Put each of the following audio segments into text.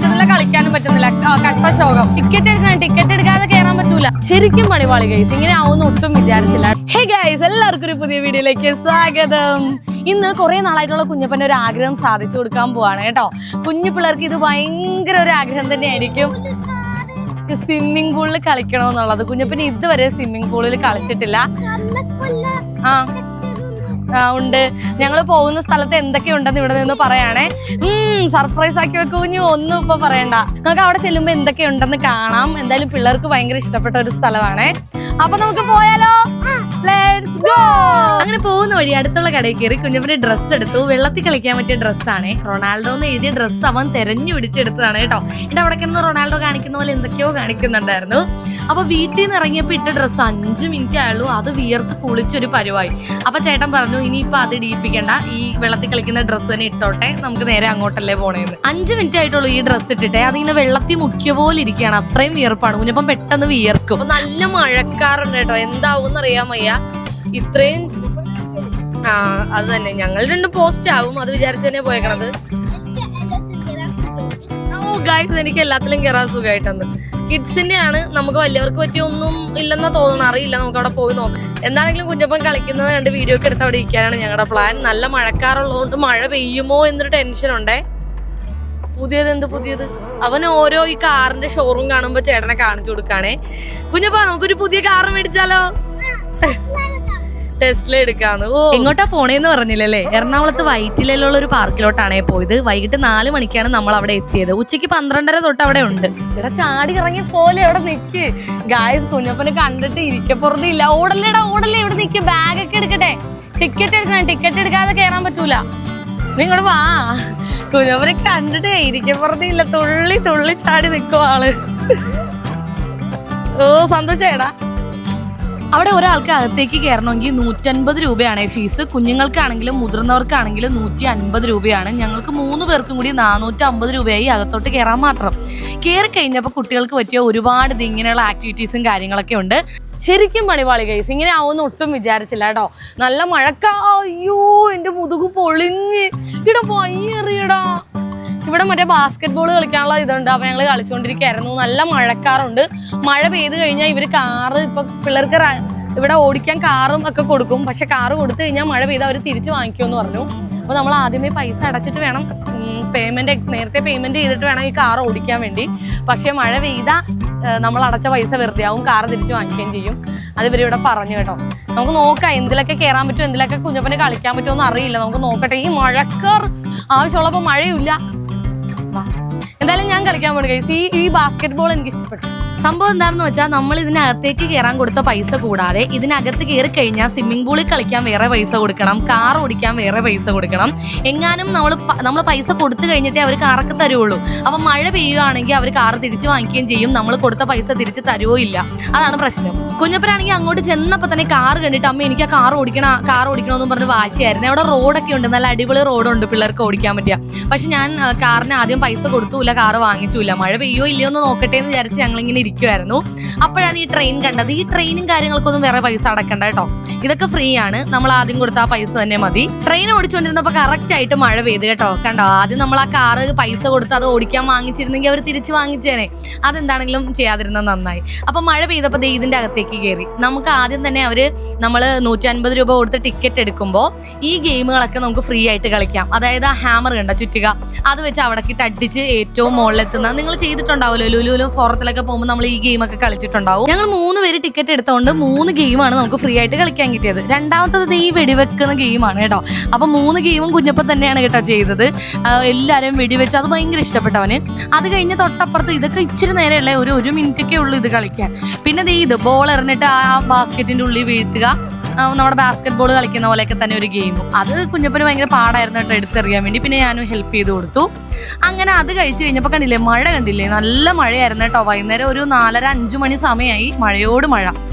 പറ്റുന്നില്ല, കളിക്കാനും പറ്റുന്നില്ല. കട്ട ശോകം. ടിക്കറ്റ് എടുക്കാതെ കയറാൻ പറ്റൂല. ശരിക്കും പണിപാളി ഗൈസ്. ഇങ്ങനെ ആവുന്ന ഒട്ടും വിചാരിച്ചില്ല. ഹേ ഗൈസ്, എല്ലാവർക്കും ഒരു പുതിയ വീഡിയോയിലേക്ക് സ്വാഗതം. ഇന്ന് കുറെ നാളായിട്ടുള്ള കുഞ്ഞപ്പന്റെ ഒരു ആഗ്രഹം സാധിച്ചു കൊടുക്കാൻ പോവാണ് കേട്ടോ. കുഞ്ഞു പിള്ളേർക്ക് ഇത് ഭയങ്കര ഒരു ആഗ്രഹം തന്നെയായിരിക്കും, സ്വിമ്മിംഗ് പൂളിൽ കളിക്കണമെന്നുള്ളത്. കുഞ്ഞപ്പന് ഇതുവരെ സ്വിമ്മിംഗ് പൂളിൽ കളിച്ചിട്ടില്ല. ഉണ്ട്. ഞങ്ങൾ പോകുന്ന സ്ഥലത്ത് എന്തൊക്കെയുണ്ടെന്ന് ഇവിടെ നിന്ന് പറയാണേ. സർപ്രൈസ് ആക്കി വെക്കൂ കുഞ്ഞു, ഒന്നും ഇപ്പൊ പറയണ്ട. നമുക്ക് അവിടെ ചെല്ലുമ്പോ എന്തൊക്കെയുണ്ടെന്ന് കാണാം. എന്തായാലും പിള്ളേർക്ക് ഭയങ്കര ഇഷ്ടപ്പെട്ട ഒരു സ്ഥലമാണേ. അപ്പൊ നമുക്ക് പോയാലോ? Let's go. അങ്ങനെ പോകുന്ന വഴി അടുത്തുള്ള കടയിൽ കയറി കുഞ്ഞപ്പന്റെ ഡ്രസ്സ് എടുത്തു. വെള്ളത്തിൽ കളിക്കാൻ പറ്റിയ ഡ്രസ്സാണ്. റൊണാൾഡോ എന്ന് എഴുതിയ ഡ്രസ്സ് അവൻ തെരഞ്ഞു പിടിച്ചെടുത്തതാണ് കേട്ടോ. എന്നിട്ട് അവിടെ കിടന്ന് റൊണാൾഡോ കാണിക്കുന്ന പോലെ എന്തൊക്കെയോ കാണിക്കുന്നുണ്ടായിരുന്നു. അപ്പൊ വീട്ടിൽ നിന്ന് ഇറങ്ങിയപ്പോ ഇട്ട ഡ്രസ്സ് 5 മിനിറ്റ് ആയുള്ളൂ, അത് വിയർത്ത് കുളിച്ചൊരു പരിവായി. അപ്പൊ ചേട്ടൻ പറഞ്ഞു ഇനിയിപ്പൊ അത് ഇടിയിപ്പിക്കണ്ട, ഈ വെള്ളത്തിൽ കളിക്കുന്ന ഡ്രസ്സ് തന്നെ ഇട്ടോട്ടെ, നമുക്ക് നേരെ അങ്ങോട്ടല്ലേ പോണേന്ന്. 5 മിനിറ്റ് ആയിട്ടുള്ളൂ ഈ ഡ്രസ്സ് ഇട്ടിട്ടെ. അതിങ്ങനെ വെള്ളത്തിൽ മുക്കിയ പോലെ ഇരിക്കുകയാണ്, അത്രയും വിയർപ്പാണ്. കുഞ്ഞപ്പം പെട്ടെന്ന് വിയർക്കും. നല്ല മഴക്കാറുണ്ട് കേട്ടോ, എന്താവും അറിയാൻ വയ്യ. ഇത്രയും അത് തന്നെ, ഞങ്ങൾ 2 പോസ്റ്റ് ആവും, അത് വിചാരിച്ചു തന്നെ പോയേക്കണത്. ഓ ഗൈസ്, എനിക്ക് എല്ലാത്തിലും കയറാൻ സുഖമായിട്ടുണ്ട്. കിഡ്സിന്റെ ആണ്, നമുക്ക് വലിയവർക്ക് പറ്റിയ ഒന്നും ഇല്ലെന്നാ തോന്നുന്നു, അറിയില്ല. നമുക്ക് അവിടെ പോയി നോക്കാം. എന്താണെങ്കിലും കുഞ്ഞപ്പൻ കളിക്കുന്നത് കണ്ട് വീഡിയോ ഒക്കെ എടുത്ത് അവിടെ ഇരിക്കാനാണ് ഞങ്ങളുടെ പ്ലാൻ. നല്ല മഴക്കാറുള്ളതുകൊണ്ട് മഴ പെയ്യുമോ എന്നൊരു ടെൻഷൻ ഉണ്ടേ. പുതിയത് അവന് ഓരോ ഈ കാറിന്റെ ഷോറൂം കാണുമ്പോ ചേട്ടനെ കാണിച്ചു കൊടുക്കാണേ. കുഞ്ഞപ്പ നമുക്കൊരു പുതിയ കാർ മേടിച്ചാലോ? ടെസ്ല എടുക്കാന്ന്. ഓ, എങ്ങോട്ടാ പോണേന്ന് പറഞ്ഞില്ലല്ലേ? എറണാകുളത്ത് വൈറ്റിലുള്ള ഒരു പാർക്കിലോട്ടാണേ പോയത്. വൈകിട്ട് 4 മണിക്കാണ് നമ്മൾ അവിടെ എത്തിയത്. ഉച്ചയ്ക്ക് 12:30 തൊട്ട് അവിടെ ഉണ്ട്. ഇവിടെ ചാടി ഇറങ്ങി പോലെ അവിടെ നിക്ക് ഗായ്സ്. കുഞ്ഞപ്പനെ കണ്ടിട്ട് ഇരിക്കപ്പുറത്തില്ല. ഓടല്ലേടാ ഓടല്ലേ, ഇവിടെ നിക്ക്, ബാഗൊക്കെ എടുക്കട്ടെ. ടിക്കറ്റ് എടുക്കാതെ കയറാൻ പറ്റൂല. നിങ്ങോട് വാ. കുഞ്ഞപ്പനെ കണ്ടിട്ട് ഇരിക്കപ്പുറത്തില്ല, തുള്ളി ചാടി നിൽക്കും ആള്. ഓ സന്തോഷേടാ. അവിടെ ഒരാൾക്ക് അകത്തേക്ക് കയറണമെങ്കിൽ 150 രൂപയാണ് ഫീസ്. കുഞ്ഞുങ്ങൾക്കാണെങ്കിലും മുതിർന്നവർക്കാണെങ്കിലും 150 രൂപയാണ്. ഞങ്ങൾക്ക് 3 പേർക്കും കൂടി 450 രൂപയായി അകത്തോട്ട് കയറാൻ മാത്രം. കയറി കഴിഞ്ഞപ്പോൾ കുട്ടികൾക്ക് പറ്റിയ ഒരുപാട് ഇങ്ങനെയുള്ള ആക്ടിവിറ്റീസും കാര്യങ്ങളൊക്കെ ഉണ്ട്. ശരിക്കും പണിപാളി ഗൈസ്. ഇങ്ങനെ ആവുമെന്ന് ഒട്ടും വിചാരിച്ചില്ല കേട്ടോ. നല്ല മഴക്കാ. അയ്യോ, എന്റെ മുതുകു പൊളിഞ്ഞ്. ഇടാ വയ്യറിയടാ. ഇവിടെ മറ്റേ ബാസ്കറ്റ് ബോൾ കളിക്കാനുള്ള ഇതുണ്ട്. അപ്പൊ ഞങ്ങൾ കളിച്ചുകൊണ്ടിരിക്കുകയായിരുന്നു. നല്ല മഴക്കാറുണ്ട്. മഴ പെയ്ത് കഴിഞ്ഞാൽ ഇവര് കാറ്, ഇപ്പൊ പിള്ളേർക്ക് ഇവിടെ ഓടിക്കാൻ കാറും ഒക്കെ കൊടുക്കും. പക്ഷെ കാറ് കൊടുത്തു കഴിഞ്ഞാൽ മഴ പെയ്ത് അവർ തിരിച്ചു വാങ്ങിക്കുമെന്ന് പറഞ്ഞു. അപ്പൊ നമ്മൾ ആദ്യമേ പൈസ അടച്ചിട്ട് വേണം, നേരത്തെ പേയ്മെന്റ് ചെയ്തിട്ട് വേണം ഈ കാർ ഓടിക്കാൻ വേണ്ടി. പക്ഷെ മഴ പെയ്താൽ നമ്മൾ അടച്ച പൈസ വെറുതെ ആവും, കാറ് തിരിച്ചു വാങ്ങിക്കുകയും ചെയ്യും. അത് ഇവരിവിടെ പറഞ്ഞു കേട്ടോ. നമുക്ക് നോക്കാം എന്തിലൊക്കെ കയറാൻ പറ്റും, എന്തിലൊക്കെ കുഞ്ഞപ്പനെ കളിക്കാൻ പറ്റുമോ എന്ന് അറിയില്ല. നമുക്ക് നോക്കട്ടെ. ഈ മഴക്കാർ ആവശ്യമുള്ളപ്പോൾ മഴയില്ല. എന്തായാലും ഞാൻ കളിക്കാൻ പോണു ഗൈസ്. ഈ ബാസ്കറ്റ് ബോൾ എനിക്ക് ഇഷ്ടപ്പെട്ടു. സംഭവം എന്താണെന്ന് വെച്ചാൽ നമ്മൾ ഇതിനകത്തേക്ക് കയറാൻ കൊടുത്ത പൈസ കൂടാതെ ഇതിനകത്ത് കയറി കഴിഞ്ഞാൽ സ്വിമ്മിംഗ് പൂളിൽ കളിക്കാൻ വേറെ പൈസ കൊടുക്കണം, കാർ ഓടിക്കാൻ വേറെ പൈസ കൊടുക്കണം. എങ്ങാനും നമ്മൾ പൈസ കൊടുത്തു കഴിഞ്ഞിട്ടേ അവർ കാറൊക്കെ തരുള്ളൂ. അപ്പം മഴ പെയ്യുകയാണെങ്കിൽ അവർ കാറ് തിരിച്ചു വാങ്ങിക്കുകയും ചെയ്യും. നമ്മൾ കൊടുത്ത പൈസ തിരിച്ച് തരുവോ ഇല്ല. അതാണ് പ്രശ്നം. കുഞ്ഞപ്പനാണെങ്കിൽ അങ്ങോട്ട് ചെന്നപ്പോൾ തന്നെ കാറ് കണ്ടിട്ട് അമ്മ എനിക്ക് ആ കാർ ഓടിക്കണമെന്നും പറഞ്ഞ് വാശിയായിരുന്നു. അവിടെ റോഡൊക്കെ ഉണ്ട്, നല്ല അടിപൊളി റോഡുണ്ട് പിള്ളേർക്ക് ഓടിക്കാൻ പറ്റിയ. പക്ഷെ ഞാൻ കാറിന് ആദ്യം പൈസ കൊടുത്തൂല്ല, കാറ് വാങ്ങിച്ചില്ല. മഴ പെയ്യോ ഇല്ലയോ എന്ന് നോക്കട്ടെ എന്ന് വിചാരിച്ച് ഞങ്ങളിങ്ങനെ ഇരിക്കുമായിരുന്നു. അപ്പോഴാണ് ഈ ട്രെയിൻ കണ്ടത്. ഈ ട്രെയിനും കാര്യങ്ങൾക്കൊന്നും വേറെ പൈസ അടക്കണ്ട കേട്ടോ, ഇതൊക്കെ ഫ്രീ ആണ്. നമ്മൾ ആദ്യം കൊടുത്ത ആ പൈസ തന്നെ മതി. ട്രെയിൻ ഓടിച്ചുകൊണ്ടിരുന്നപ്പോൾ കറക്റ്റ് ആയിട്ട് മഴ പെയ്ത് കേട്ടോ. കണ്ടോ, ആദ്യം നമ്മൾ ആ കാറ് പൈസ കൊടുത്ത് അത് ഓടിക്കാൻ വാങ്ങിച്ചിരുന്നെങ്കിൽ അവർ തിരിച്ച് വാങ്ങിച്ചേനെ. അതെന്താണെങ്കിലും ചെയ്യാതിരുന്നത് നന്നായി. അപ്പൊ മഴ പെയ്തപ്പോൾ ഇതിന്റെ അകത്തേക്ക് കയറി. നമുക്ക് ആദ്യം തന്നെ നമ്മൾ 150 രൂപ കൊടുത്ത് ടിക്കറ്റ് എടുക്കുമ്പോൾ ഈ ഗെയിമുകളൊക്കെ നമുക്ക് ഫ്രീ ആയിട്ട് കളിക്കാം. അതായത് ആ ഹാമർ കണ്ട ചുറ്റുക, അത് വെച്ച് അവിടേക്കിട്ട് അടിച്ച് ഏറ്റവും മുകളിലെത്തുന്ന, നിങ്ങൾ ചെയ്തിട്ടുണ്ടാവുമല്ലോ ലുലുലും ഫോറത്തിലൊക്കെ പോകുമ്പോൾ നമ്മൾ ഈ ഗെയിമൊക്കെ കളിച്ചിട്ടുണ്ടാവും. ഞങ്ങൾ 3 പേര് ടിക്കറ്റ് എടുത്തോണ്ട് 3 ഗെയിമാണ് നമുക്ക് ഫ്രീ ആയിട്ട് കളിക്കാൻ കിട്ടിയത്. രണ്ടാമത്തത് ഈ വെടിവെക്കുന്ന ഗെയിമാണ് കേട്ടോ. അപ്പൊ 3 ഗെയിമും കുഞ്ഞപ്പൻ തന്നെയാണ് കേട്ടോ ചെയ്തത്. എല്ലാവരും വെടിവെച്ച്, അത് ഭയങ്കര ഇഷ്ടപ്പെട്ടവന്. അത് കഴിഞ്ഞ് തൊട്ടപ്പുറത്ത് ഇതൊക്കെ ഇച്ചിരി നേരെയുള്ള ഒരു മിനിറ്റൊക്കെ ഉള്ളൂ ഇത് കളിക്കാൻ. പിന്നെ ഇത് ബോൾ എറിഞ്ഞിട്ട് ആ ബാസ്ക്കറ്റിന്റെ ഉള്ളിൽ വീഴ്ത്തുക, നമ്മുടെ ബാസ്കറ്റ് ബോൾ കളിക്കുന്ന പോലെയൊക്കെ തന്നെ ഒരു ഗെയിമും. അത് കുഞ്ഞപ്പന് ഭയങ്കര പാടായിരുന്നു കേട്ടോ എടുത്തെറിയാൻ വേണ്ടി. പിന്നെ ഞാനും ഹെൽപ്പ് ചെയ്ത് കൊടുത്തു. അങ്ങനെ അത് കഴിച്ച് കഴിഞ്ഞപ്പോൾ കണ്ടില്ലേ, മഴ കണ്ടില്ലേ, നല്ല മഴയായിരുന്നു കേട്ടോ. വൈകുന്നേരം ഒരു 4:30-5 മണി സമയമായി, മഴയോട് മഴ.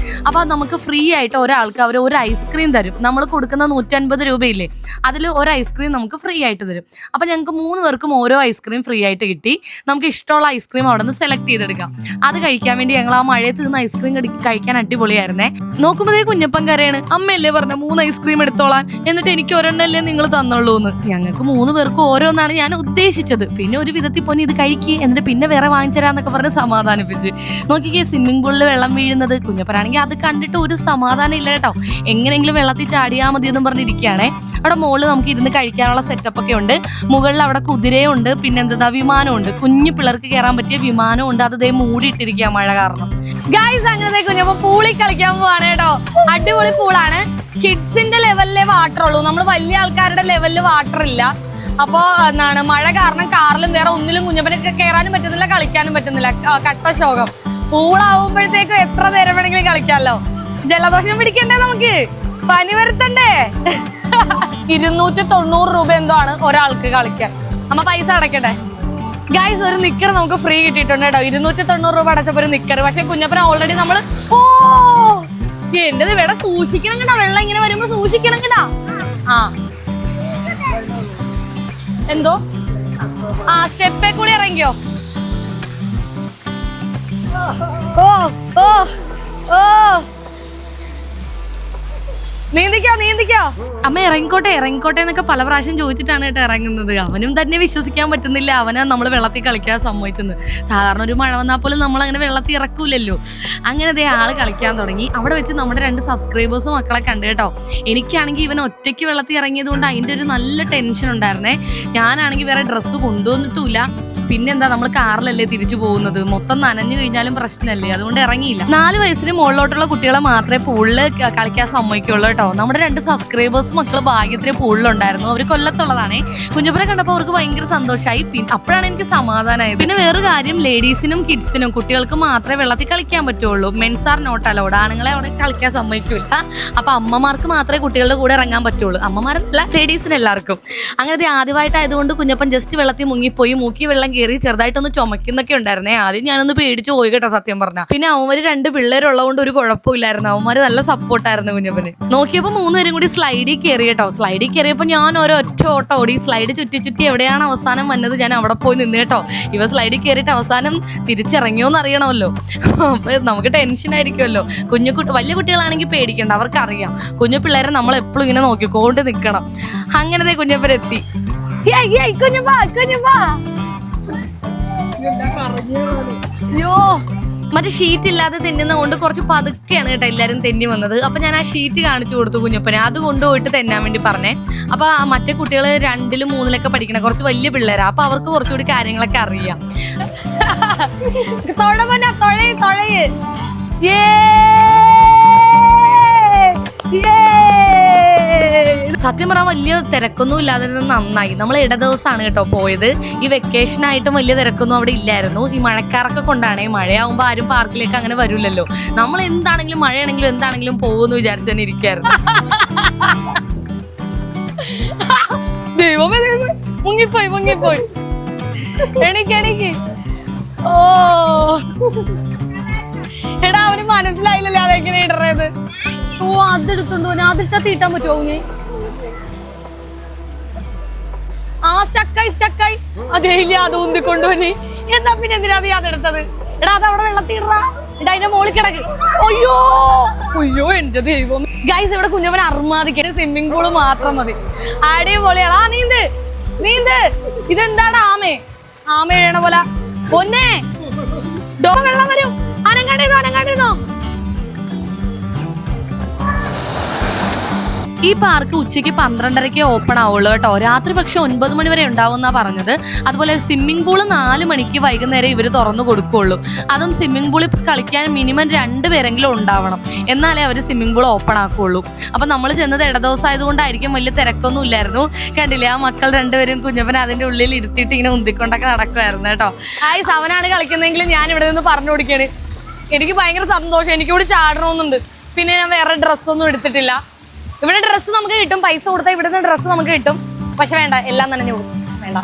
അപ്പോൾ നമുക്ക് ഫ്രീ ആയിട്ട് ഒരാൾക്ക് അവർ ഒരു ഐസ്ക്രീം തരും. നമ്മൾ കൊടുക്കുന്ന 150 രൂപയില്ലേ, അതിൽ ഒരു ഐസ്ക്രീം നമുക്ക് ഫ്രീ ആയിട്ട് തരും. അപ്പോൾ ഞങ്ങൾക്ക് 3 പേർക്കും ഓരോ ഐസ്ക്രീം ഫ്രീ ആയിട്ട് കിട്ടി. നമുക്ക് ഇഷ്ടമുള്ള ഐസ്ക്രീം അവിടെ നിന്ന് സെലക്ട് ചെയ്തെടുക്കാം. അത് കഴിക്കാൻ വേണ്ടി ഞങ്ങൾ ആ മഴയത്ത് നിന്ന് ഐസ്ക്രീം കഴിക്കാൻ അടിപൊളിയായിരുന്നേ. നോക്കുമ്പോഴേ കുഞ്ഞപ്പൻ കരയാണ്, അമ്മയല്ലേ പറഞ്ഞ 3 ഐസ്ക്രീം എടുത്തോളാൻ, എന്നിട്ട് എനിക്ക് ഒരെണ്ണല്ലേ നിങ്ങൾ തന്നുള്ളൂ എന്ന്. ഞങ്ങൾക്ക് 3 പേർക്കും ഓരോന്നാണ് ഞാൻ ഉദ്ദേശിച്ചത്. പിന്നെ ഒരു വിധത്തിൽ പോയി ഇത് കഴിക്കുക, എന്നിട്ട് പിന്നെ വേറെ വാങ്ങിച്ചരാന്നൊക്കെ പറഞ്ഞ് സമാധാനിപ്പിച്ച്. നോക്കിക്കേ, സ്വിമ്മിംഗ് പൂളിൽ വെള്ളം വീഴുന്നത്. കുഞ്ഞപ്പനാണെങ്കിൽ അത് കണ്ടിട്ട് ഒരു സമാധാനം ഇല്ല കേട്ടോ. എങ്ങനെയെങ്കിലും വെള്ളത്തിൽ ചാടിയാൽ മതി എന്നും പറഞ്ഞിരിക്കുകയാണേ. അവിടെ മുകളിൽ നമുക്ക് ഇരുന്ന് കഴിക്കാനുള്ള സെറ്റപ്പ് ഒക്കെ ഉണ്ട്. മുകളിൽ അവിടെ കുതിരയുണ്ട്, പിന്നെ എന്താ വിമാനമുണ്ട്. കുഞ്ഞു പിള്ളേർക്ക് കയറാൻ പറ്റിയ വിമാനമുണ്ട്. അത് ദേ മൂടിയിട്ടിരിക്കുക മഴ കാരണം. ഗൈസ്, അങ്ങനെ കുഞ്ഞപ്പോ പൂളിൽ കളിക്കാൻ പോവാണ് കേട്ടോ. അടിപൊളി പൂളാണ്. കിഡ്സിന്റെ ലെവലിലെ വാട്ടർ ഉള്ളൂ, നമ്മൾ വലിയ ആൾക്കാരുടെ ലെവലിൽ വാട്ടർ ഇല്ല. അപ്പോ എന്താണ് മഴ കാരണം കാറിലും വേറെ ഒന്നിലും കുഞ്ഞപ്പനെ കയറാനും പറ്റുന്നില്ല, കളിക്കാനും പറ്റുന്നില്ല. കട്ട ശോകം. പൂളാവുമ്പോഴത്തേക്കും എത്ര നേരം വേണമെങ്കിലും കളിക്കാമല്ലോ. ജലദോഷം പിടിക്കണ്ടേ, നമുക്ക് പനി വരുത്തണ്ടേ. 290 രൂപ എന്തോ ആണ് ഒരാൾക്ക് കളിക്കാൻ. അമ്മ പൈസ അടയ്ക്കട്ടെ. ഗൈസ്, ഒരു നിക്കർ നമുക്ക് ഫ്രീ കിട്ടിയിട്ടുണ്ട് കേട്ടോ. 290 രൂപ അടച്ചപ്പോ ഒരു നിക്കർ. പക്ഷെ കുഞ്ഞപ്പന ഓൾറെഡി നമ്മള് എന്റത് ഇവിടെ സൂക്ഷിക്കണം കേട്ടോ. വെള്ളം ഇങ്ങനെ വരുമ്പോ സൂക്ഷിക്കണം കേട്ടാ. ആ എന്തോ സ്റ്റെപ്പേ കൂടി ഇറങ്ങിയോ. ഓ ഓ ഓ നീന്തിക്കോ. അമ്മ ഇറങ്ങിക്കോട്ടെ എന്നൊക്കെ പല പ്രാവശ്യം ചോദിച്ചിട്ടാണ് കേട്ടോ ഇറങ്ങുന്നത്. അവനും തന്നെ വിശ്വസിക്കാൻ പറ്റുന്നില്ല അവനെ നമ്മൾ വെള്ളത്തിൽ കളിക്കാൻ സമ്മതിച്ചെന്ന്. സാധാരണ ഒരു മഴ വന്നാൽ പോലും നമ്മൾ അങ്ങനെ വെള്ളത്തിൽ ഇറക്കൂലല്ലോ. അങ്ങനെ ദേ ആള് കളിക്കാൻ തുടങ്ങി. അവിടെ വെച്ച് നമ്മുടെ 2 സബ്സ്ക്രൈബേഴ്സ് മക്കളെ കണ്ടു കേട്ടോ. എനിക്കാണെങ്കിൽ ഇവൻ ഒറ്റയ്ക്ക് വെള്ളത്തിൽ ഇറങ്ങിയത് കൊണ്ട് അതിൻ്റെ ഒരു നല്ല ടെൻഷൻ ഉണ്ടായിരുന്നേ. ഞാനാണെങ്കിൽ വേറെ ഡ്രസ്സ് കൊണ്ടുവന്നിട്ടുമില്ല. പിന്നെന്താ, നമ്മൾ കാറിലല്ലേ തിരിച്ചു പോകുന്നത്, മൊത്തം നനഞ്ഞു കഴിഞ്ഞാലും പ്രശ്നമല്ലേ, അതുകൊണ്ട് ഇറങ്ങിയില്ല. 4 വയസ്സിന് മുകളിലോട്ടുള്ള കുട്ടികളെ മാത്രമേ പൂളിൽ കളിക്കാൻ സമ്മതിക്കുള്ളൂ കേട്ടോ. നമ്മുടെ 2 സബ്സ്ക്രൈബേഴ്സ് മക്കൾ ഭാഗ്യത്തിന് പൂളിലുണ്ടായിരുന്നു. അവർ കൊല്ലത്തുള്ളതാണേ. കുഞ്ഞപ്പനെ കണ്ടപ്പോൾ അവർക്ക് ഭയങ്കര സന്തോഷമായി. അപ്പോഴാണ് എനിക്ക് സമാധാനമായത്. പിന്നെ വേറൊരു കാര്യം, ലേഡീസിനും കിഡ്സിനും കുട്ടികൾക്ക് മാത്രമേ വെള്ളത്തിൽ കളിക്കാൻ പറ്റുള്ളൂ. Mens are not allowed. ആണുങ്ങളെ അവിടെ കളിക്കാൻ സമ്മതിക്കൂല. അപ്പൊ അമ്മമാർക്ക് മാത്രമേ കുട്ടികളുടെ കൂടെ ഇറങ്ങാൻ പറ്റുള്ളൂ. അമ്മമാരല്ല, ലേഡീസിന് എല്ലാവർക്കും. അങ്ങനത്തെ ആദ്യമായിട്ടായതുകൊണ്ട് കുഞ്ഞപ്പൻ ജസ്റ്റ് വെള്ളത്തിൽ മുങ്ങിപ്പോയി. മൂക്കി വെള്ളം കയറി ചെറുതായിട്ടൊന്ന് ചുമക്കുന്നൊക്കെ ഉണ്ടായിരുന്നേ. ആദ്യം ഞാനൊന്ന് പേടിച്ച് പോയി കേട്ടോ സത്യം പറഞ്ഞ. പിന്നെ അവന്മാര് 2 പിള്ളേരുള്ളതുകൊണ്ട് ഒരു കുഴപ്പമില്ലായിരുന്നു. അവന്മാര് നല്ല സപ്പോർട്ടായിരുന്നു കുഞ്ഞപ്പന്. നോക്കിയപ്പോൾ 3 പേരും കൂടി സ്ലൈഡിൽ കയറി കേട്ടോ. സ്ലൈഡിൽ കയറിയപ്പോൾ ഞാൻ ഒറ്റ ഓട്ടം ഓടി. സ്ലൈഡ് ചുറ്റി എവിടെയാണ് അവസാനം വന്നത് ഞാൻ അവിടെ പോയി നിന്ന് കേട്ടോ. ഇവ സ്ലൈഡിൽ കയറിയിട്ട് അവസാനം തിരിച്ചിറങ്ങിയോന്ന് അറിയണമല്ലോ. അപ്പൊ നമുക്ക് ടെൻഷൻ ആയിരിക്കുമല്ലോ. വലിയ കുട്ടികളാണെങ്കിൽ പേടിക്കണ്ട, അവർക്കറിയാം. കുഞ്ഞു പിള്ളേരെ നമ്മൾ എപ്പോഴും ഇങ്ങനെ നോക്കിക്കൊണ്ട് നിൽക്കണം. അങ്ങനത്തെ കുഞ്ഞപ്പരെത്തി. അയ്യോ, മറ്റേ ഷീറ്റ് ഇല്ലാതെ തെന്നുന്നതുകൊണ്ട് കുറച്ച് പതുക്കെയാണ് കേട്ടോ എല്ലാവരും തെന്നി വന്നത്. അപ്പൊ ഞാൻ ആ ഷീറ്റ് കാണിച്ചു കൊടുത്തു കുഞ്ഞപ്പനെ. അത് കൊണ്ടുപോയിട്ട് തെന്നാൻ വേണ്ടി പറഞ്ഞേ. അപ്പൊ മറ്റേ കുട്ടികൾ 2ലും 3ലൊക്കെ പഠിക്കണ കുറച്ച് വലിയ പിള്ളേരാ. അപ്പൊ അവർക്ക് കുറച്ചുകൂടി കാര്യങ്ങളൊക്കെ അറിയാം. സത്യം പറയാൻ വലിയ തിരക്കൊന്നും ഇല്ലാതെ നന്നായി. നമ്മൾ ദിവസമാണ് കേട്ടോ പോയത്. ഈ വെക്കേഷനായിട്ടും വലിയ തിരക്കൊന്നും അവിടെ ഇല്ലായിരുന്നു. ഈ മഴക്കാരൊക്കെ കൊണ്ടാണ്. മഴയാവുമ്പോൾ ആരും പാർക്കിലേക്ക് അങ്ങനെ വരില്ലല്ലോ. നമ്മൾ എന്താണെങ്കിലും മഴയാണെങ്കിലും എന്താണെങ്കിലും പോകുമെന്ന് വിചാരിച്ചു തന്നെ ഇരിക്കായിരുന്നു. ദൈവമേ, മുങ്ങിപ്പോയി. എണീക്ക്. ഓ എടാ, അവന് മനസ്സിലായില്ലല്ലേ അതെങ്ങനെ ഇടറേത്. ഓ, അതെടുത്തോണ്ടോ. അതിട്ടാ തീട്ടാൻ പറ്റുമോ നീ? സ്റ്റക്കായി. അതേയില്ല, അത് ഉന്തിക്കൊണ്ടുപോയി. എന്നാ പിന്നെ എന്തിനാ നീ അതെടുത്തത്? എടാ, അത് അവിടെ വെള്ളത്തിൽ ഇടറാ. എടാ, അതിന്റെ മോളിൽ കിടക്ക്. അയ്യോ എന്റെ ദൈവം. ഗൈസ്, ഇവിടെ കുഞ്ഞപ്പൻ അർമാദിക്കാൻ സ്വിമ്മിംഗ് പൂള് മാത്രം മതി. അടിപൊളിയാണ്. നീന്ത്. ഇതെന്താണ് ആമ എഴണ പോലെ. പൊന്നെ, വെള്ളം വരും. അനങ്ങാണ്ടിരുന്നോ. ഈ പാർക്ക് ഉച്ചയ്ക്ക് 12:30 ഓപ്പൺ ആവുള്ളൂ കേട്ടോ. രാത്രി പക്ഷെ 9 മണി വരെ ഉണ്ടാവും എന്നാ പറഞ്ഞത്. അതുപോലെ സ്വിമ്മിംഗ് പൂള് 4 മണിക്ക് വൈകുന്നേരം ഇവർ തുറന്നു കൊടുക്കുകയുള്ളൂ. അതും സ്വിമ്മിംഗ് പൂളിൽ കളിക്കാൻ മിനിമം 2 പേരെങ്കിലും ഉണ്ടാവണം, എന്നാലേ അവർ സ്വിമ്മിംഗ് പൂൾ ഓപ്പൺ ആക്കുകയുള്ളൂ. അപ്പം നമ്മൾ ചെന്നത് ഇടദിവസം ആയതുകൊണ്ടായിരിക്കും വലിയ തിരക്കൊന്നും ഇല്ലായിരുന്നു. കണ്ടില്ലേ, ആ മക്കൾ 2 പേരും കുഞ്ഞപ്പൻ അതിൻ്റെ ഉള്ളിൽ ഇരുത്തിയിട്ട് ഇങ്ങനെ ഉന്തിക്കൊണ്ടൊക്കെ നടക്കുമായിരുന്നു കേട്ടോ. അവനാണ് കളിക്കുന്നതെങ്കിലും ഞാൻ ഇവിടെ നിന്ന് പറഞ്ഞു കൊടുക്കുകയാണ്. എനിക്ക് ഭയങ്കര സന്തോഷം. എനിക്കിവിടെ ചാടണമെന്നുണ്ട്. പിന്നെ ഞാൻ വേറെ ഡ്രസ്സൊന്നും എടുത്തിട്ടില്ല. ഇവിടെ ഡ്രസ്സ് നമുക്ക് കിട്ടും, പൈസ കൊടുത്താൽ ഇവിടുന്ന് ഡ്രസ്സ് നമുക്ക് കിട്ടും. പക്ഷെ വേണ്ട, എല്ലാം നനഞ്ഞു കൊടുക്കും. വേണ്ട,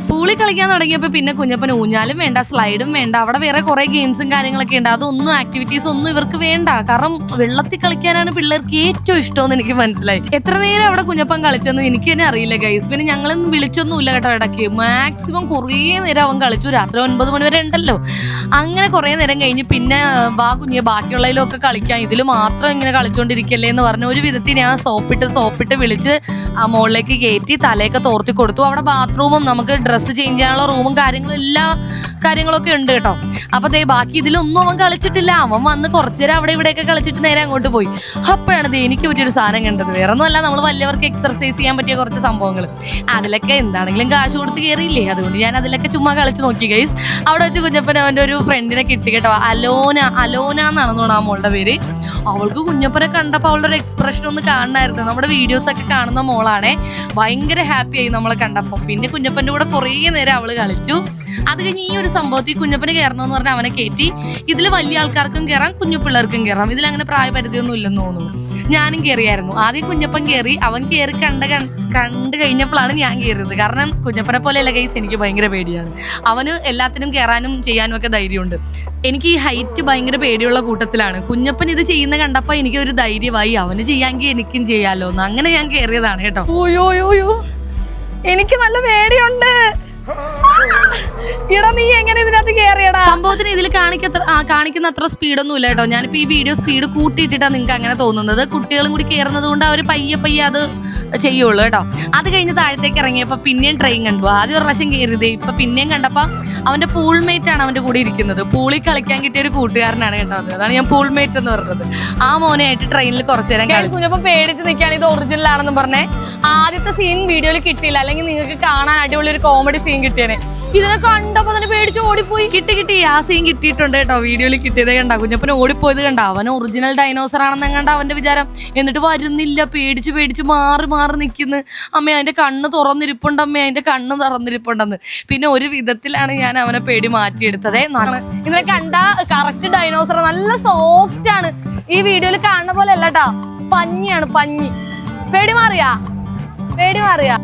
പൂളി കളിക്കാൻ തുടങ്ങിയപ്പോൾ പിന്നെ കുഞ്ഞപ്പൻ ഊഞ്ഞാലും വേണ്ട, സ്ലൈഡും വേണ്ട, അവിടെ വേറെ കുറെ ഗെയിംസും കാര്യങ്ങളൊക്കെ ഉണ്ട്. അതൊന്നും ആക്ടിവിറ്റീസ് ഒന്നും ഇവർക്ക് വേണ്ട. കാരണം വെള്ളത്തിൽ കളിക്കാനാണ് പിള്ളേർക്ക് ഏറ്റവും ഇഷ്ടമെന്ന് എനിക്ക് മനസ്സിലായി. എത്ര നേരം അവിടെ കുഞ്ഞപ്പൻ കളിച്ചെന്ന് എനിക്ക് തന്നെ അറിയില്ല ഗൈസ്. പിന്നെ ഞങ്ങളൊന്നും വിളിച്ചൊന്നുമില്ല കേട്ടോ. ഇടയ്ക്ക് മാക്സിമം കുറേ നേരം അവൻ കളിച്ചു. രാത്രി 9 മണി വരെ ഉണ്ടല്ലോ. അങ്ങനെ കുറേ നേരം കഴിഞ്ഞ് പിന്നെ വാ കുഞ്ഞെ ബാക്കിയുള്ളതിലൊക്കെ കളിക്കാം, ഇതിൽ മാത്രം ഇങ്ങനെ കളിച്ചോണ്ടിരിക്കല്ലേ എന്ന് പറഞ്ഞ ഒരു വിധത്തിൽ ഞാൻ സോപ്പിട്ട് വിളിച്ച് ആ മുകളിലേക്ക് കയറ്റി തലയൊക്കെ തോർത്തി കൊടുത്തു. അവിടെ ബാത്റൂമും നമുക്ക് ഡ്രസ്സ് ചേഞ്ച് ചെയ്യാനുള്ള റൂമും കാര്യങ്ങളും എല്ലാ കാര്യങ്ങളൊക്കെ ഉണ്ട് കേട്ടോ. അപ്പൊ ബാക്കി ഇതിലൊന്നും അവൻ കളിച്ചിട്ടില്ല. അവൻ വന്ന് കുറച്ചു നേരം അവിടെ ഇവിടെയൊക്കെ കളിച്ചിട്ട് നേരെ അങ്ങോട്ട് പോയി. അപ്പോഴാണ് എനിക്ക് പറ്റിയൊരു സാധനം കണ്ടത്. വേറെ ഒന്നുമല്ല, നമ്മൾ വലിയവർക്ക് എക്സർസൈസ് ചെയ്യാൻ പറ്റിയ കുറച്ച് സംഭവങ്ങൾ. അതിലൊക്കെ എന്താണെങ്കിലും കാശ് കൊടുത്ത് കയറിയില്ലേ, അതുകൊണ്ട് ഞാൻ അതിലൊക്കെ ചുമ്മാ കളിച്ച് നോക്കി ഗൈസ്. അവിടെ വെച്ച് കുഞ്ഞപ്പൻ അവൻ്റെ ഒരു ഫ്രണ്ടിനെ കിട്ടി കേട്ടോ. അലോന എന്നാണെന്ന് തോന്നുന്നു ആ മോളുടെ പേര്. അവൾക്ക് കുഞ്ഞപ്പനെ കണ്ടപ്പോൾ അവളുടെ ഒരു എക്സ്പ്രഷൻ ഒന്ന് കാണണമായിരുന്നു. നമ്മുടെ വീഡിയോസ് ഒക്കെ കാണുന്ന മോളാണേ. ഭയങ്കര ഹാപ്പി ആയി നമ്മളെ കണ്ടപ്പോൾ. പിന്നെ കുഞ്ഞപ്പൻ്റെ കൂടെ കുറേ നേരം അവള് കളിച്ചു. അത് കഴിഞ്ഞ് ഈ ഒരു സംഭവത്തിൽ കുഞ്ഞപ്പന് കയറണമെന്ന് പറഞ്ഞാൽ അവനെ കയറ്റി. ഇതിൽ വലിയ ആൾക്കാർക്കും കയറാം, കുഞ്ഞു പിള്ളേർക്കും കയറാം. ഇതിലങ്ങനെ പ്രായപരിധിയൊന്നും ഇല്ലെന്ന് തോന്നുന്നു. ഞാനും കയറിയായിരുന്നു. ആദ്യം കുഞ്ഞപ്പൻ കയറി. അവൻ കയറി കണ്ട് കഴിഞ്ഞപ്പോഴാണ് ഞാൻ കയറിയത്. കാരണം കുഞ്ഞപ്പനെ പോലെയല്ല ഗൈസ്, എനിക്ക് ഭയങ്കര പേടിയാണ്. അവന് എല്ലാത്തിനും കയറാനും ചെയ്യാനും ഒക്കെ ധൈര്യമുണ്ട്. എനിക്ക് ഈ ഹൈറ്റ് ഭയങ്കര പേടിയുള്ള കൂട്ടത്തിലാണ്. കുഞ്ഞപ്പൻ ഇത് ചെയ്യുന്ന കണ്ടപ്പോൾ എനിക്കൊരു ധൈര്യമായി, അവന് ചെയ്യാമെങ്കിൽ എനിക്കും ചെയ്യാമല്ലോ എന്ന്. അങ്ങനെ ഞാൻ കയറിയതാണ് കേട്ടോ. ഓയോ എനിക്ക് നല്ല പേടിയുണ്ട്. നീ എങ്ങനെ ഇതിനകത്ത് കേറിയടാ? സംഭവത്തിന് ഇതിൽ കാണിക്കുന്ന അത്ര സ്പീഡൊന്നും ഇല്ല കേട്ടോ. ഞാനിപ്പോ ഈ വീഡിയോ സ്പീഡ് കൂട്ടിയിട്ടിട്ടാണ് നിങ്ങൾക്ക് അങ്ങനെ തോന്നുന്നത്. കുട്ടികളും കൂടി കയറുന്നത് കൊണ്ട് അവർ പയ്യെ അത് ചെയ്യുള്ളൂ കേട്ടോ. അത് കഴിഞ്ഞ് താഴത്തേക്ക് ഇറങ്ങിയപ്പോ പിന്നെയും ട്രെയിൻ കണ്ടു. ആദ്യം ഒരു പ്രാവശ്യം കയറിയതേ. ഇപ്പൊ പിന്നെയും കണ്ടപ്പോ അവന്റെ പൂൾമേറ്റ് ആണ് അവന്റെ കൂടെ ഇരിക്കുന്നത്. പൂളിൽ കളിക്കാൻ കിട്ടിയ ഒരു കൂട്ടുകാരനാണ് കേട്ടോ. അതാണ് ഞാൻ പൂൾമേറ്റ് എന്ന് പറഞ്ഞത്. ആ മോനെയായിട്ട് ട്രെയിനിൽ കുറച്ചു നേരം കളിച്ചു. പേടിച്ച് നിൽക്കുകയാണ് ഇത് ഒറിജിനൽ ആണെന്ന് പറഞ്ഞേ. ആദ്യത്തെ സീൻ വീഡിയോയിൽ കിട്ടിയില്ല, അല്ലെങ്കിൽ നിങ്ങൾക്ക് കാണാൻ അടിപൊളി ഒരു കോമഡി സീൻ കിട്ടിയേനെ. ഇതിനെ കണ്ടപ്പോ തന്നെ പേടിച്ച് ഓടിപ്പോയി. കിട്ടി ആ സീൻ കിട്ടിയിട്ടുണ്ട് കേട്ടോ. വീഡിയോയിൽ കിട്ടിയത് കണ്ട. കുഞ്ഞപ്പനെ ഓടിപ്പോയത് കണ്ട. അവൻ ഒറിജിനൽ ഡൈനോസർ ആണെന്ന് കണ്ട അവന്റെ വിചാരം. എന്നിട്ട് വരുന്നില്ല, പേടിച്ച് മാറി നിൽക്കുന്നു. അമ്മ അതിന്റെ കണ്ണ് തുറന്നിരിപ്പുണ്ടെന്ന്. പിന്നെ ഒരു വിധത്തിലാണ് ഞാൻ അവനെ പേടി മാറ്റിയെടുത്തത്. ഇതിനെ കണ്ട കറക്റ്റ് ഡൈനോസർ, നല്ല സോഫ്റ്റ് ആണ്. ഈ വീഡിയോയിൽ കാണുന്ന പോലെ അല്ല കേട്ടോ, പഞ്ഞിയാണ് പഞ്ഞി. പേടി മാറിയാ?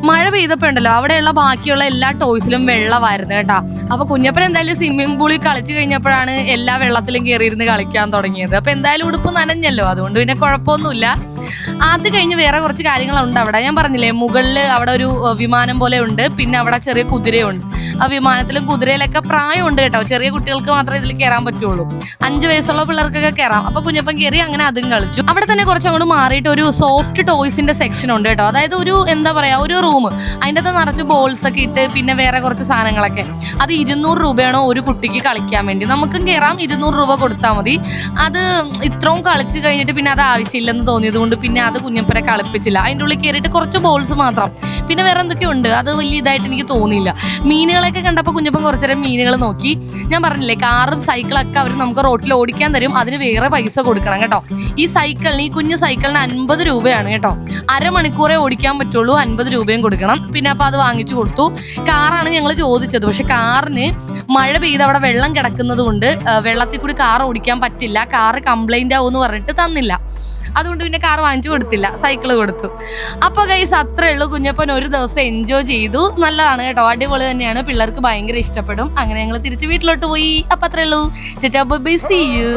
മഴ പെയ്തപ്പോ ഉണ്ടല്ലോ അവിടെയുള്ള ബാക്കിയുള്ള എല്ലാ ടോയ്സിലും വെള്ളമായിരുന്നു കേട്ടോ. അപ്പൊ കുഞ്ഞപ്പൻ എന്തായാലും സ്വിമ്മിംഗ് പൂളിൽ കളിച്ചു കഴിഞ്ഞപ്പോഴാണ് എല്ലാ വെള്ളത്തിലും കയറിയിരുന്ന് കളിക്കാൻ തുടങ്ങിയത്. അപ്പൊ എന്തായാലും ഉടുപ്പ് നനഞ്ഞല്ലോ, അതുകൊണ്ട് പിന്നെ കുഴപ്പമൊന്നുമില്ല. അത് കഴിഞ്ഞ് വേറെ കുറച്ച് കാര്യങ്ങളുണ്ട് അവിടെ. ഞാൻ പറഞ്ഞില്ലേ, മുകളിൽ അവിടെ ഒരു വിമാനം പോലെ ഉണ്ട്. പിന്നെ അവിടെ ചെറിയ കുതിരയുണ്ട്. ആ വിമാനത്തിലും കുതിരയിലൊക്കെ പ്രായമുണ്ട് കേട്ടോ. ചെറിയ കുട്ടികൾക്ക് മാത്രമേ ഇതിൽ കയറാൻ പറ്റുള്ളൂ. 5 വയസ്സുള്ള പിള്ളേർക്കൊക്കെ കയറാം. അപ്പൊ കുഞ്ഞപ്പൻ കയറി അങ്ങനെ അതും കളിച്ചു. അവിടെ തന്നെ കുറച്ചങ്ങോട്ട് മാറിയിട്ട് ഒരു സോഫ്റ്റ് ടോയ്സിന്റെ സെക്ഷൻ ഉണ്ട് കേട്ടോ. അതായത് ഒരു എന്താ പറയാ, ഒരു റൂം. അതിൻ്റെ അകത്ത് നിറച്ച് ബോൾസ് ഒക്കെ ഇട്ട് പിന്നെ വേറെ കുറച്ച് സാധനങ്ങളൊക്കെ. അത് 200 രൂപയാണോ ഒരു കുട്ടിക്ക് കളിക്കാൻ വേണ്ടി. നമുക്കും കയറാം, 200 രൂപ കൊടുത്താൽ മതി. അത് ഇത്രയും കളിച്ച് കഴിഞ്ഞിട്ട് പിന്നെ അത് ആവശ്യമില്ലെന്ന് തോന്നിയത് കൊണ്ട് പിന്നെ അത് കുഞ്ഞപ്പനെ കളിപ്പിച്ചില്ല. അതിൻ്റെ ഉള്ളിൽ കയറിയിട്ട് കുറച്ച് ബോൾസ് മാത്രം. പിന്നെ വേറെ എന്തൊക്കെയുണ്ട്, അത് വലിയ ഇതായിട്ട് എനിക്ക് തോന്നിയില്ല. മീനുകളൊക്കെ കണ്ടപ്പോൾ കുഞ്ഞപ്പൻ കുറച്ചു നേരം മീനുകൾ നോക്കി. ഞാൻ പറഞ്ഞില്ലേ, കാറും സൈക്കിളൊക്കെ അവർ നമുക്ക് റോട്ടിൽ ഓടിക്കാൻ തരും. അതിന് വേറെ പൈസ കൊടുക്കണം കേട്ടോ. ഈ കുഞ്ഞു സൈക്കിളിന് 50 രൂപയാണ് കേട്ടോ. അരമണിക്കൂറേ ഓടിക്കാൻ പറ്റുള്ളൂ, 50 രൂപയും കൊടുക്കണം. പിന്നെ അപ്പോൾ അത് വാങ്ങിച്ചു കൊടുത്തു. കാറാണ് ഞങ്ങൾ ചോദിച്ചത്. പക്ഷെ കാറിന് മഴ പെയ്ത് അവിടെ വെള്ളം കിടക്കുന്നത് കൊണ്ട് വെള്ളത്തിൽ കൂടി കാർ ഓടിക്കാൻ പറ്റില്ല. കാറ് കംപ്ലൈന്റ് ആവും എന്ന് പറഞ്ഞിട്ട് തന്നില്ല. അതുകൊണ്ട് പിന്നെ കാർ വാങ്ങിച്ചു കൊടുത്തില്ല, സൈക്കിള് കൊടുത്തു. അപ്പോൾ ഗൈസ് അത്രേ ഉള്ളൂ. കുഞ്ഞപ്പൻ ഒരു ദിവസം എൻജോയ് ചെയ്തു. നല്ലതാണ് കേട്ടോ, അടിപൊളി തന്നെയാണ്. പിള്ളേർക്ക് ഭയങ്കര ഇഷ്ടപ്പെടും. അങ്ങനെ ഞങ്ങൾ തിരിച്ച് വീട്ടിലോട്ട് പോയി. അപ്പം അത്രേ ഉള്ളൂ. Bye, see U.